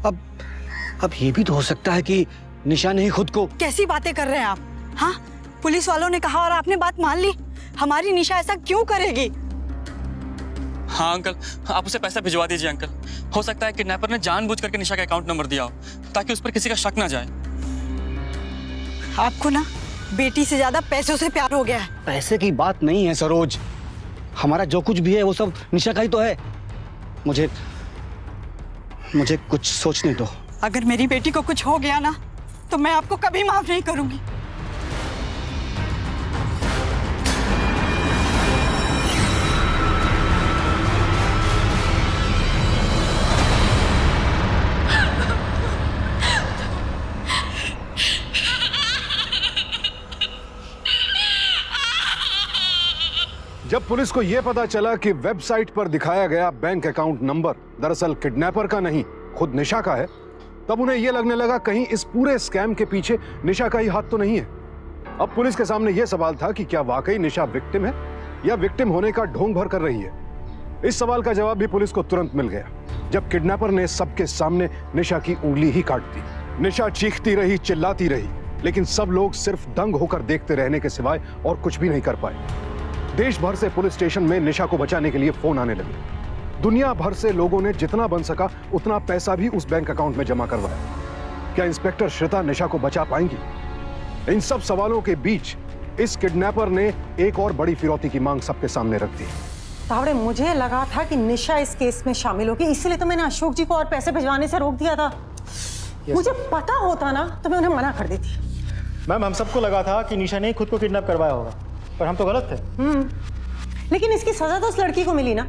अब ये भी तो हो सकता है कि निशा ने ही खुद को। कैसी बातें कर रहे हैं आप? हाँ, पुलिस वालों ने कहा और आपने बात मान ली। हमारी निशा ऐसा क्यों करेगी? हाँ अंकल, आप उसे पैसा भिजवा दीजिए अंकल। हो सकता है किडनैपर ने जानबूझ करके निशा का अकाउंट नंबर दिया हो ताकि उस पर किसी का शक ना जाए। आपको ना बेटी से ज्यादा पैसों से प्यार हो गया है। पैसे की बात नहीं है सरोज, हमारा जो कुछ भी है वो सब निशा का ही तो है। मुझे कुछ सोचने दो। अगर मेरी बेटी को कुछ हो गया ना तो मैं आपको कभी माफ नहीं करूंगी। जब पुलिस को यह पता चला कि वेबसाइट पर दिखाया गया बैंक अकाउंट नंबर दरअसल किडनैपर का नहीं खुद निशा का है, तब उन्हें यह लगने लगा कहीं इस पूरे स्कैम के पीछे निशा का ही हाथ तो नहीं है। अब पुलिस के सामने यह सवाल था कि क्या वाकई निशा विक्टिम है या विक्टिम होने का ढोंग भर कर रही है। इस सवाल का जवाब भी पुलिस को तुरंत मिल गया जब किडनैपर ने सबके सामने निशा की उंगली ही काट दी। निशा चीखती रही, चिल्लाती रही, लेकिन सब लोग सिर्फ दंग होकर देखते रहने के सिवाय और कुछ भी नहीं कर पाए। देश भर से पुलिस स्टेशन में निशा को बचाने के लिए फोन आने लगे। दुनिया भर से लोगों ने जितना बन सका उतना पैसा भी उस बैंक अकाउंट में जमा करवाया। क्या इंस्पेक्टर श्वेता निशा को बचा पाएंगी? इन सब सवालों के बीच इस किडनैपर ने एक और बड़ी फिरौती की मांग सबके सामने रख दी। तावड़े, मुझे लगा था कि निशा इस केस में शामिल होगी, इसलिए तो मैंने अशोक जी को और पैसे भिजवाने से रोक दिया था। मुझे पता होता ना तो मैं उन्हें मना कर देती। मैम, हम सबको लगा था कि निशा ने खुद को किडनैप करवाया होगा, पर हम तो गलत थे। लेकिन इसकी सजा तो उस लड़की को मिली ना।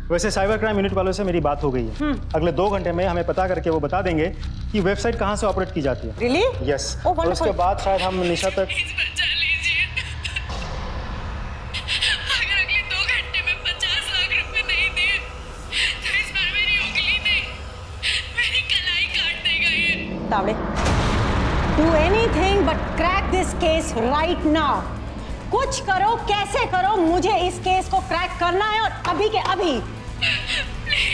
वैसे साइबर क्राइम यूनिट वालों से मेरी बात हो गई है। अगले 2 घंटे में हमें पता करके वो बता देंगे कि वेबसाइट कहाँ से ऑपरेट की जाती है। रियली? यस। Oh, और उसके बाद शायद हम निशा तक। अगर अगले 2 घंटे में 50 लाख रुपए नहीं दिए तो इस बार मेरी उंगली नहीं, मेरी कलाई काट देगा ये। Tawde, do anything but crack this case right now. कुछ करो, कैसे करो, मुझे इस केस को क्रैक करना है और अभी के अभी। प्लीज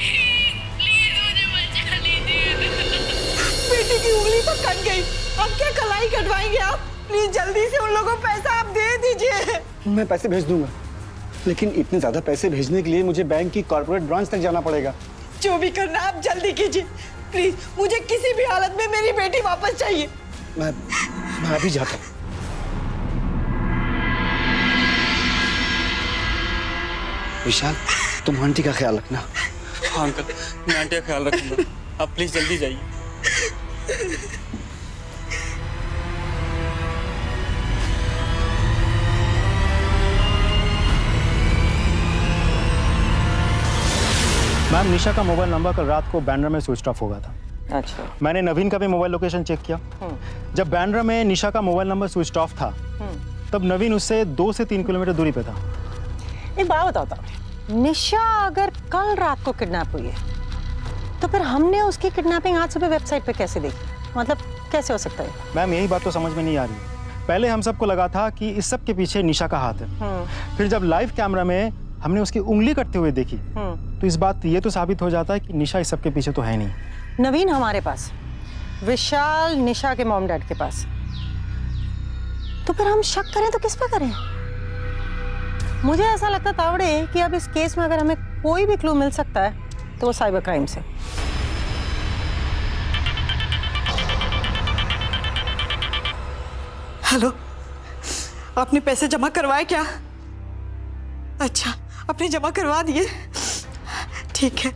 मुझे बचा लीजिए। बेटी की उंगली तो कट गई, अब क्या कलाई कटवाएंगे आप? प्लीज जल्दी से उन लोगों को पैसा आप दे दीजिए। मैं पैसे भेज दूंगा, लेकिन इतने ज्यादा पैसे भेजने के लिए मुझे बैंक की कॉर्पोरेट ब्रांच तक जाना पड़ेगा। जो भी करना आप जल्दी कीजिए प्लीज, मुझे किसी भी हालत में मेरी बेटी वापस चाहिए। मैं अभी जाता हूँ। विशाल, तुम आंटी का ख्याल रखना। हाँ अंकल, मैं आंटी का ख्याल रखूंगा। आप प्लीज जल्दी जाइए। मैम, निशा का मोबाइल नंबर कल रात को बैंड्रा में स्विच ऑफ हो गया था। अच्छा। मैंने नवीन का भी मोबाइल लोकेशन चेक किया। जब बैंड्रा में निशा का मोबाइल नंबर स्विच ऑफ था, तब नवीन उससे 2 से 3 किलोमीटर दूरी पे था। एक बात बताओ तावड़े, निशा अगर कल रात को किडनैप हुई है, तो फिर हमने उसकी किडनैपिंग आज सुबह वेबसाइट पे कैसे देखी? मतलब कैसे हो सकता है? मैम, यही बात तो समझ में नहीं आ रही। पहले हम सबको लगा था कि इस सब के पीछे निशा का हाथ है। फिर जब लाइव कैमरा में हमने उसकी उंगली कटते हुए देखी, तो इस बात ये तो साबित हो जाता है कि निशा इस सब के पीछे तो है नहीं। नवीन हमारे पास, विशाल निशा के मॉम डैड के पास, तो फिर हम शक करें तो किस पे करें? मुझे ऐसा लगता तावड़े कि अब इस केस में अगर हमें कोई भी क्लू मिल सकता है तो वो साइबर क्राइम से। हेलो, आपने पैसे जमा करवाए क्या? अच्छा, आपने जमा करवा दिए? ठीक है।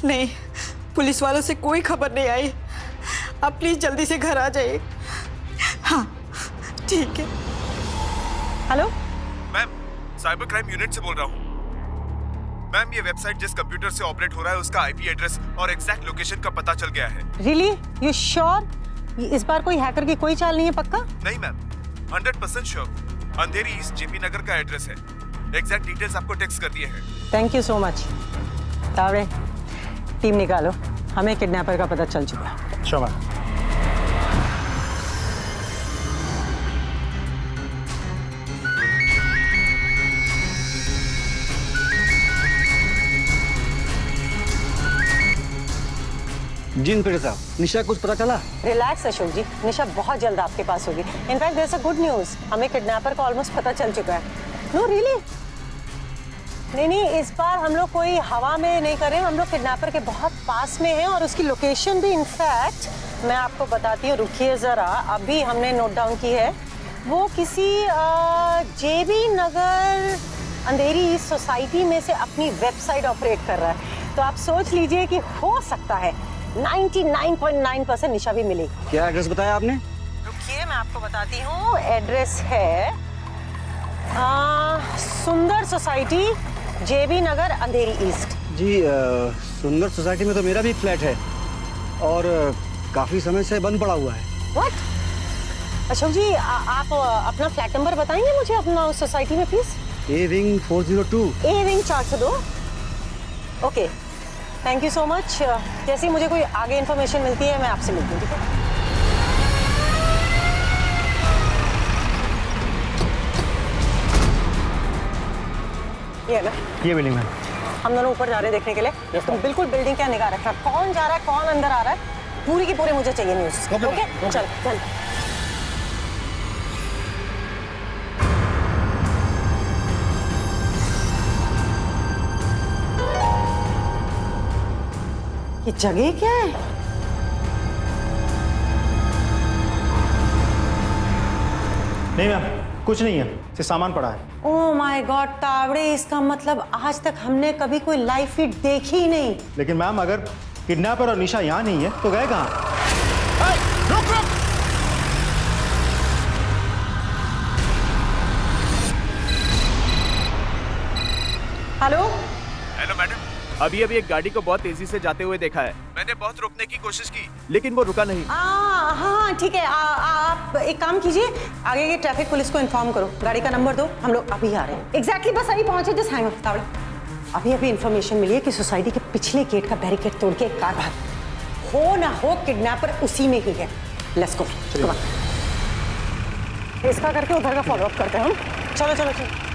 नहीं, पुलिस वालों से कोई खबर नहीं आई। आप प्लीज जल्दी से घर आ जाइए। हाँ, ठीक है। Hello ma'am, cyber crime unit से बोल रहा हूँ। मैम, ये वेबसाइट जिस कंप्यूटर से ऑपरेट हो रहा है उसका आईपी एड्रेस और एग्जैक्ट लोकेशन का पता चल गया है। रियली? You sure? इस बार कोई हैकर की कोई चाल नहीं है? पक्का? नहीं मैम, 100% श्योर। अंधेरी ईस्ट जेपी नगर का एड्रेस है। एग्जैक्ट डिटेल्स आपको टेक्स्ट कर दिए हैं। Thank you so much. Tawde, team निकालो, हमें किडनैपर का पता चल चुका है। Sure ma'am. जी इंस्पेक्टर साहब, निशा कुछ पता चला? रिलैक्स अशोक जी, निशा बहुत जल्द आपके पास होगी। In fact there is a good news, हमें किडनैपर का ऑलमोस्ट पता चल चुका है। No really? नहीं, इस बार हम लोग कोई हवा में नहीं कर रहे हैं, हम लोग किडनैपर के बहुत पास में हैं और उसकी लोकेशन भी इनफैक्ट मैं आपको बताती हूँ। रुकिए ज़रा, अभी हमने नोट डाउन की है। वो किसी जेबी नगर अंधेरी ईस्ट सोसाइटी में से अपनी वेबसाइट ऑपरेट कर रहा है। तो आप सोच लीजिए कि हो सकता है 99.9% निशा भी मिलेगी। क्या एड्रेस बताया आपने? रुकिए, मैं आपको बताती हूँ। एड्रेस है सुंदर सोसाइटी, जेबी नगर, अंधेरी ईस्ट। जी, सुंदर सोसाइटी में तो मेरा भी फ्लैट है और काफी समय से बंद पड़ा हुआ है। व्हाट? अशोक जी, आप अपना फ्लैट नंबर बताएंगे मुझे अपना उस सोसाइटी में please? A wing 402। A wing 402। Okay, thank you so much. जैसे ही मुझे कोई आगे इन्फॉर्मेशन मिलती है मैं आपसे मिलती हूँ, ठीक है? ये ना, ये बिल्डिंग मैम। हम दोनों ऊपर जा रहे हैं देखने के लिए। तुम बिल्कुल बिल्डिंग क्या निगाह रखना, कौन जा रहा है कौन अंदर आ रहा है, पूरी की पूरी मुझे चाहिए न्यूज़। ओके, चल चल। ये जगह क्या है? नहीं मैम, कुछ नहीं है, सिर्फ सामान पड़ा है। ओह माय गॉड तावड़े, इसका मतलब आज तक हमने कभी कोई लाइव फीड देखी ही नहीं। लेकिन मैम अगर किडनैपर और निशा यहाँ नहीं है तो गए कहाँ? रुक रुक! हेलो हेलो मैडम, अभी एक गाड़ी को बहुत तेजी से जाते हुए देखा है। मैंने बहुत रोकने की कोशिश की लेकिन वो रुका नहीं। हाँ ठीक है, आप एक काम कीजिए, आगे की ट्रैफिक पुलिस को इन्फॉर्म करो, गाड़ी का नंबर दो, हम लोग अभी आ रहे हैं। एग्जैक्टली बस अभी पहुंचे, जस्ट हैंग अप। तावड़े अभी इन्फॉर्मेशन मिली है कि सोसाइटी के पिछले गेट का बैरिकेड तोड़ के एक कार भाग, हो ना हो किडनैपर उसी में ही है। लेट्स गो, इसका करके उधर का फॉलो अप करते हैं हम। चलो चलो चलो।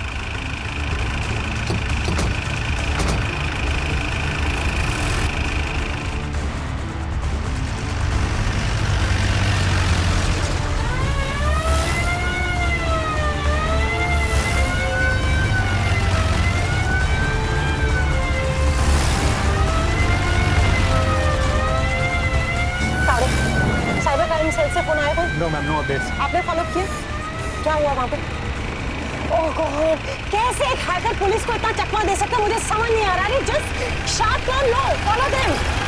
No ma'am, no updates. आपने फॉलो किया? क्या हुआ वहां पे? ओह गॉड, कैसे एक हैकर पुलिस को इतना चकमा दे सकता है, मुझे समझ नहीं आ रहा है। जस्ट शार्प टर्न लो, फॉलो देम।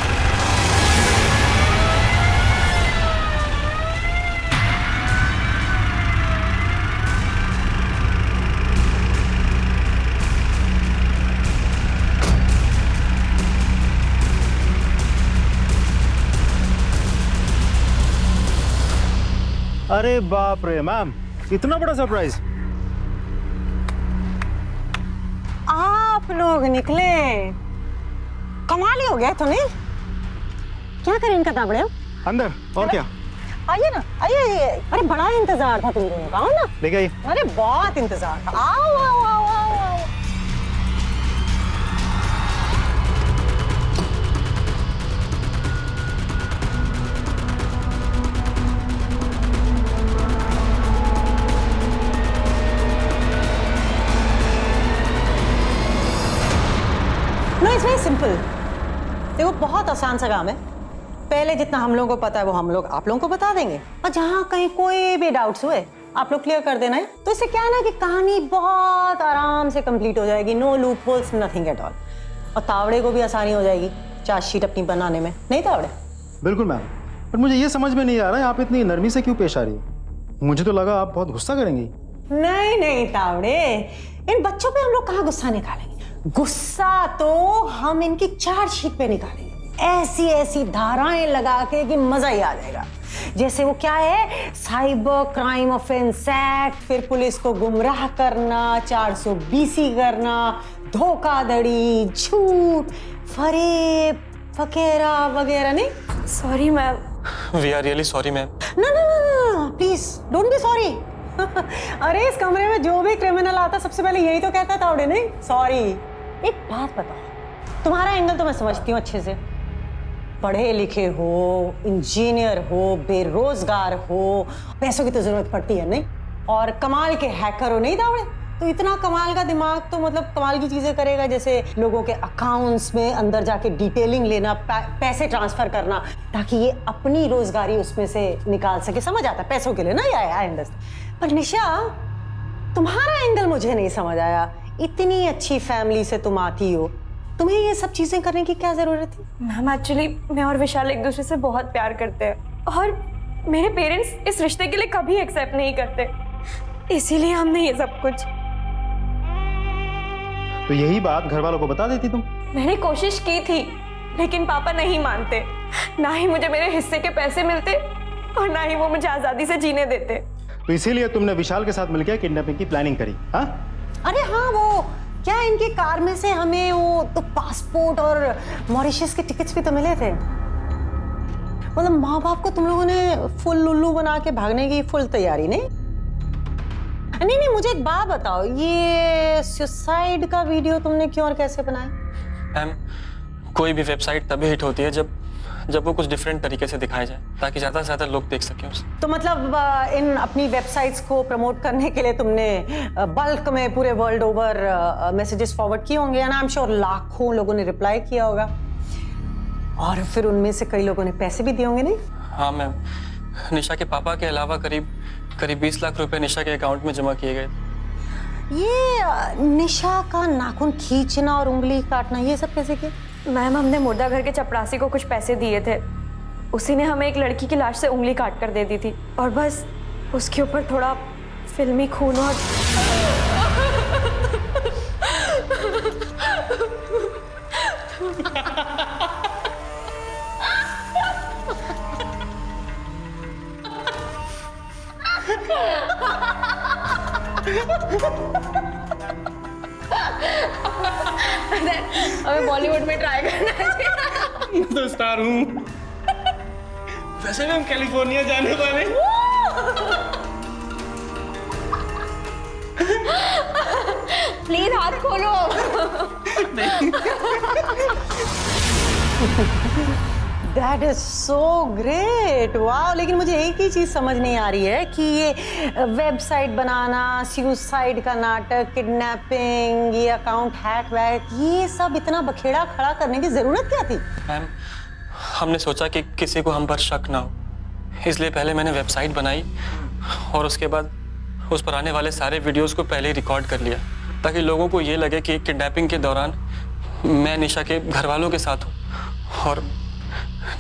अरे बाप रे मैम, इतना बड़ा सरप्राइज! आप लोग निकले, कमाल ही हो गया। तो नहीं क्या करें इनका तावड़े? अंदर और क्या? आइए ना, आइए। अरे बड़ा इंतजार था तुम दोनों का, आओ ना। ले गई। अरे बहुत इंतजार था, आओ आओ आओ आओ आओ। No it's very simple. देखो बहुत आसान सा काम है। पहले जितना हम लोगों को पता है वो हम लोग आप लोगों को बता देंगे, और जहाँ कहीं कोई भी डाउट्स हुए आप लोग क्लियर कर देना है। तो इससे क्या है ना कि कहानी बहुत आराम से कंप्लीट हो जाएगी, no loopholes, nothing at all. और तावड़े को भी आसानी हो जाएगी चार्जशीट अपनी बनाने में, नहीं तावड़े? बिल्कुल मैम, पर मुझे ये समझ में नहीं आ रहा है आप इतनी नरमी से क्यों पेश आ रही है। मुझे तो लगा आप बहुत गुस्सा करेंगी। नहीं नहीं तावड़े, इन बच्चों पे हम लोग कहाँ गुस्सा निकालेंगे। गुस्सा तो हम इनकी चार्जशीट पे निकालेंगे, ऐसी ऐसी धाराएं लगा के कि मजा ही आ जाएगा। जैसे वो क्या है, साइबर क्राइम ऑफेंस एक्ट, फिर पुलिस को गुमराह करना, 420 करना, धोखाधड़ी, झूठ, फरेब वगैरह वगैरह। नहीं sorry ma'am. We are really sorry ma'am. ना ना ना प्लीज डोंट बी सॉरी। अरे इस कमरे में जो भी क्रिमिनल आता सबसे पहले यही तो कहता था, नहीं सॉरी। एक बात बताओ, तुम्हारा एंगल तो मैं समझती हूँ अच्छे से, पढ़े लिखे हो, इंजीनियर हो, बेरोजगार हो, पैसों की तो जरूरत पड़ती है नहीं, और कमाल के हैकर हो, नहीं तावड़े? तो इतना कमाल का दिमाग तो मतलब कमाल की चीजें करेगा, जैसे लोगों के अकाउंट्स में अंदर जाके डिटेलिंग लेना, पैसे ट्रांसफर करना, ताकि ये अपनी रोजगारी उसमें से निकाल सके। समझ आता है पैसों के लिए ना, आई अंडरस्टैंड। पर निशा तुम्हारा एंगल मुझे नहीं समझ आया। इतनी अच्छी फैमिली से तुम आती हो, तुम्हें ये सब चीजें करने की क्या जरूरत थी? मैम एक्चुअली मैं और विशाल एक दूसरे से बहुत प्यार करते हैं, और मेरे पेरेंट्स इस रिश्ते के लिए कभी एक्सेप्ट नहीं करते, इसीलिए हमने ये सब कुछ। तो यही बात घर वालों को बता देती तुम। मैंने कोशिश की थी, लेकिन पापा नहीं मानते। ना ही मुझे मेरे हिस्से के पैसे मिलते और ना ही वो मुझे आजादी से जीने देते। तो इसीलिए तुमने विशाल के साथ मिलकर किडनैपिंग की प्लानिंग करी? हाँ अरे हाँ, वो क्या इनकी कार में से हमें वो तो पासपोर्ट और मॉरिशस के टिकट्स भी तो मिले थे। मतलब माँ बाप को तुम लोगों ने फुल लुल्लू बना के भागने की फुल तैयारी। नहीं नहीं, मुझे एक बात बताओ, ये सुसाइड का वीडियो तुमने क्यों और कैसे बनाया? मैम, कोई भी वेबसाइट तभी हिट होती है जब वो कुछ डिफरेंट तरीके से दिखाया जाए, ताकि ज़्यादा से ज़्यादा लोग देख सकें उसे। तो मतलब इन अपनी वेबसाइट्स को प्रमोट करने के लिए तुमने बल्क में पूरे वर्ल्ड ओवर मैसेजेस फॉरवर्ड किए होंगे, एंड आई एम श्योर लाखों लोगों ने रिप्लाई किया होगा। और फिर उनमें से कई लोगों ने पैसे भी दिए होंगे, नहीं? हाँ मैम, निशा के पापा के अलावा करीब 20 लाख रुपए निशा के अकाउंट में जमा किए गए। ये निशा का नाखून खींचना और उंगली काटना, ये सब कैसे किया? मैम, हमने मुर्दा घर के चपरासी को कुछ पैसे दिए थे। उसी ने हमें एक लड़की की लाश से उंगली काट कर दे दी थी और बस उसके ऊपर थोड़ा फिल्मी खून और हमें बॉलीवुड में ट्राई करना चाहिए। तो स्टार हूँ। वैसे भी हम कैलिफोर्निया जाने वाले। प्लीज हाथ खोलो। दैट इज सो ग्रेट, वाह। लेकिन मुझे एक ही चीज समझ नहीं आ रही है कि ये वेबसाइट बनाना, सुसाइड का नाटक, किडनैपिंग, ये अकाउंट हैक वैक, ये सब इतना बखेड़ा खड़ा करने की जरूरत क्या थी? मैम, हमने सोचा कि किसी को हम पर शक ना हो, इसलिए पहले मैंने वेबसाइट बनाई और उसके बाद उस पर आने वाले सारे वीडियोस को पहले ही रिकॉर्ड कर लिया, ताकि लोगों को ये लगे कि किडनैपिंग के दौरान मैं निशा के घर वालों के साथ हूँ और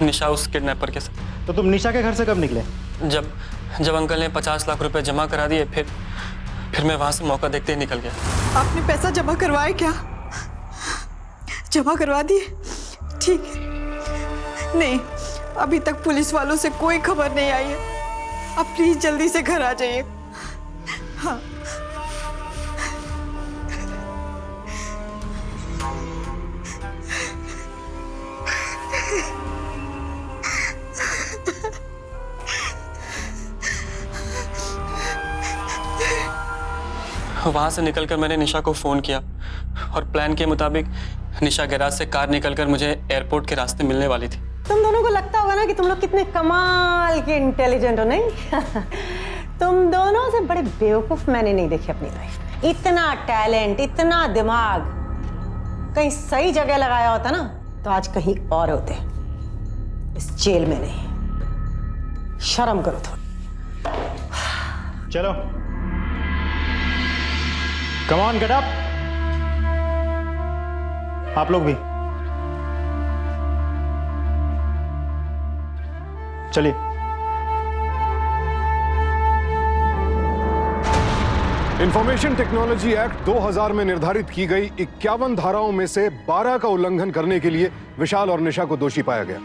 निशा उस किडनैपर के साथ। तो तुम निशा के घर से कब निकले? जब अंकल ने 50 लाख रुपए जमा करा दिए, फिर मैं वहां से मौका देखते ही निकल गया। आपने पैसा जमा करवाया क्या? जमा करवा दिए? ठीक है। नहीं, अभी तक पुलिस वालों से कोई खबर नहीं आई है। आप प्लीज जल्दी से घर आ जाइए। हाँ। वहां से निकलकर मैंने निशा को फोन किया और प्लान के मुताबिक निशा गैराज से कार निकलकर मुझे एयरपोर्ट के रास्ते मिलने वाली थी। तुम दोनों को लगता होगा ना कि तुम लोग कितने कमाल के इंटेलिजेंट हो, नहीं? तुम दोनों से बड़े बेवकूफ मैंने नहीं देखे अपनी लाइफ में। इतना टैलेंट, इतना दिमाग कहीं सही जगह लगाया होता ना तो आज कहीं और होते, इस जेल में नहीं। शर्म करो थोड़ी। चलो, कम ऑन, गेट अप। आप लोग भी चलिए। इंफॉर्मेशन टेक्नोलॉजी एक्ट 2000 में निर्धारित की गई 51 धाराओं में से 12 का उल्लंघन करने के लिए विशाल और निशा को दोषी पाया गया।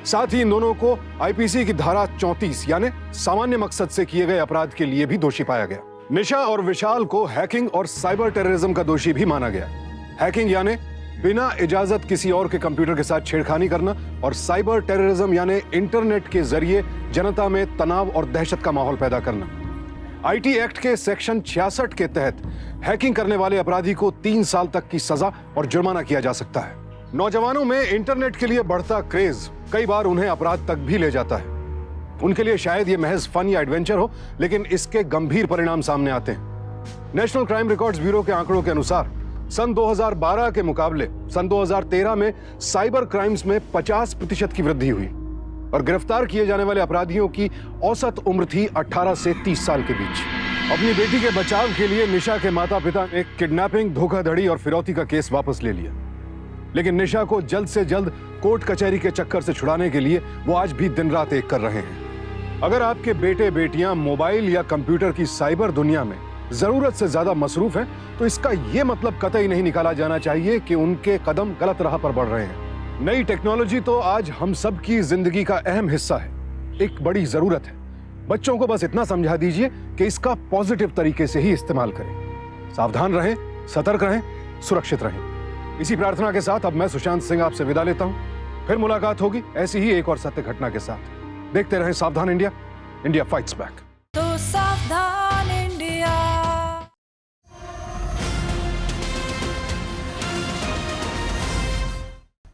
साथ ही इन दोनों को आईपीसी की धारा 34 यानी सामान्य मकसद से किए गए अपराध के लिए भी दोषी पाया गया। निशा और विशाल को हैकिंग और साइबर टेररिज्म का दोषी भी माना गया। हैकिंग यानी बिना इजाजत किसी और के कंप्यूटर के साथ छेड़खानी करना और साइबर टेररिज्म यानी इंटरनेट के जरिए जनता में तनाव और दहशत का माहौल पैदा करना। आईटी एक्ट के सेक्शन 66 के तहत हैकिंग करने वाले अपराधी को 3 साल तक की सजा और जुर्माना किया जा सकता है। नौजवानों में इंटरनेट के लिए बढ़ता क्रेज कई बार उन्हें अपराध तक भी ले जाता है। उनके लिए शायद ये महज फन या एडवेंचर हो, लेकिन इसके गंभीर परिणाम सामने आते हैं। नेशनल क्राइम रिकॉर्ड्स ब्यूरो के आंकड़ों के अनुसार सन 2012 के मुकाबले सन 2013 में साइबर क्राइम्स में 50% की वृद्धि हुई और गिरफ्तार किए जाने वाले अपराधियों की औसत उम्र थी 18 से 30 साल के बीच। अपनी बेटी के बचाव के लिए निशा के माता पिता ने किडनैपिंग, धोखाधड़ी और फिरौती का केस वापस ले लिया, लेकिन निशा को जल्द से जल्द कोर्ट कचहरी के चक्कर से छुड़ाने के लिए वो आज भी दिन रात एक कर रहे हैं। अगर आपके बेटे बेटियां मोबाइल या कंप्यूटर की साइबर दुनिया में जरूरत से ज्यादा मसरूफ हैं, तो इसका यह मतलब कतई नहीं निकाला जाना चाहिए कि उनके कदम गलत राह पर बढ़ रहे हैं। नई टेक्नोलॉजी तो आज हम सब की जिंदगी का अहम हिस्सा है, एक बड़ी जरूरत है। बच्चों को बस इतना समझा दीजिए कि इसका पॉजिटिव तरीके से ही इस्तेमाल करें। सावधान रहें, सतर्क रहें, सुरक्षित रहें। इसी प्रार्थना के साथ अब मैं सुशांत सिंह आपसे विदा लेता हूं। फिर मुलाकात होगी ऐसी ही एक और सत्य घटना के साथ। देखते रहें सावधान इंडिया, इंडिया फाइट्स बैक।